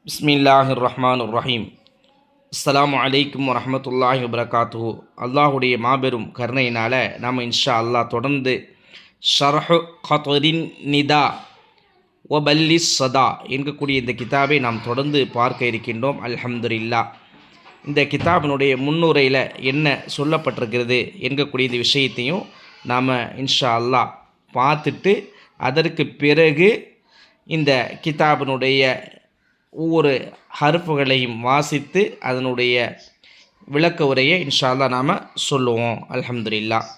பிஸ்மில்லாஹிர் ரஹ்மானுர் ரஹீம். அஸ்ஸலாமு அலைக்கும் வரஹ்மத்துல்லாஹி வபரகாத்துஹு. அல்லாஹுடைய மாபெரும் கருணையினால் நாம் இன்ஷா அல்லாஹ் தொடர்ந்து ஷர்ஹு கத்ரின் நிதா வபல்லிஸ் சதா என்கக்கூடிய இந்த கிதாபை நாம் தொடர்ந்து பார்க்க இருக்கின்றோம். அல்ஹம்துலில்லாஹ். இந்த கிதாபினுடைய முன்னுரையில் என்ன சொல்லப்பட்டிருக்கிறது என்கக்கூடிய இந்த விஷயத்தையும் நாம் இன்ஷா அல்லாஹ் பார்த்துட்டு அதற்கு பிறகு இந்த கிதாபினுடைய ஒவ்வொரு ஹர்ஃபுகளையும் வாசித்து அதனுடைய விளக்க உரையை இன்ஷா அல்லாஹ் நாம் சொல்லுவோம். அல்ஹம்துலில்லாஹ்.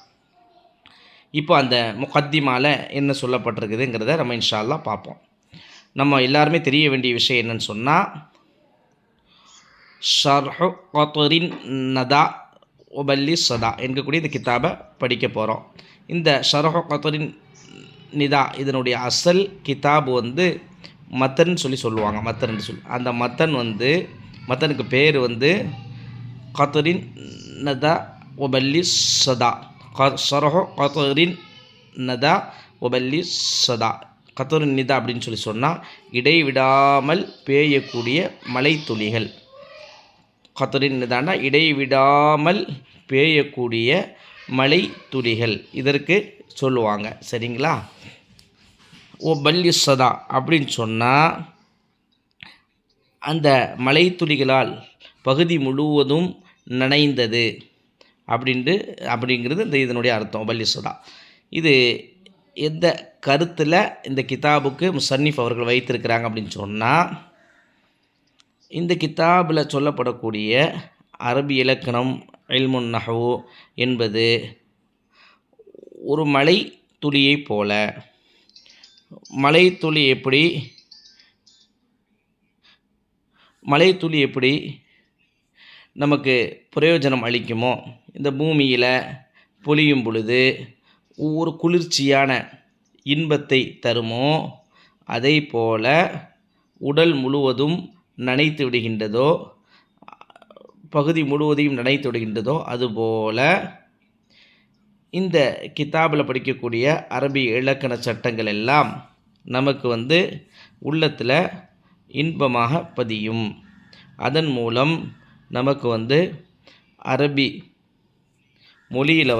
இப்போ அந்த முகத்திமால என்ன சொல்லப்பட்டிருக்குதுங்கிறத நம்ம இன்ஷா அல்லாஹ் பார்ப்போம். நம்ம எல்லாருமே தெரிய வேண்டிய விஷயம் என்னன்னு சொன்னால், ஷர்ஹு கத்ரின் நதா வபல்லிஸ் சதா என்கக்கூடிய இந்த கிதாபை படிக்க போகிறோம். இந்த ஷர்ஹு கத்ரின் நிதா இதனுடைய அசல் கிதாபு மத்தன் சொல்லுவாங்க. மத்தன் அந்த மத்தனுக்கு பேர் கத்ரின் நதா வபல்லிஸ் சதா. ஷர்ஹு கத்ரின் நதா வபல்லிஸ் சதா. கத்ரின் நிதா அப்படின்னு சொன்னால் இடைவிடாமல் பேயக்கூடிய மலைத்துளிகள். கத்ரின் நிதானா இடைவிடாமல் பேயக்கூடிய மலை துளிகள் இதற்கு சொல்லுவாங்க. சரிங்களா? வபல்லிஸ் சதா அப்படின்னு சொன்னால் அந்த மலை துளிகளால் பகுதி முழுவதும் நனைந்தது அப்படிங்கிறது இதனுடைய அர்த்தம். வபல்லிஸ் சதா இது எந்த கருத்தில் இந்த கிதாபுக்கு முசன்னிஃப் அவர்கள் வைத்திருக்கிறாங்க அப்படின்னு சொன்னால், இந்த கிதாபில் சொல்லப்படக்கூடிய அரபி இலக்கணம் இல்முன் நஹ்வு என்பது ஒரு மலை துளியை போல. மலைத்துளி எப்படி நமக்கு பிரயோஜனம் அளிக்குமோ, இந்த பூமியில் பொழியும் பொழுது ஒவ்வொரு குளிர்ச்சியான இன்பத்தை தருமோ, அதை போல உடல் முழுவதும் நனைத்து விடுகின்றதோ, பகுதி முழுவதையும் நனைத்து விடுகின்றதோ, அதுபோல இந்த கிதாபில் படிக்கக்கூடிய அரபி இலக்கண சட்டங்கள் எல்லாம் நமக்கு உள்ளத்தில் இன்பமாக பதியும். அதன் மூலம் நமக்கு அரபி மொழியில்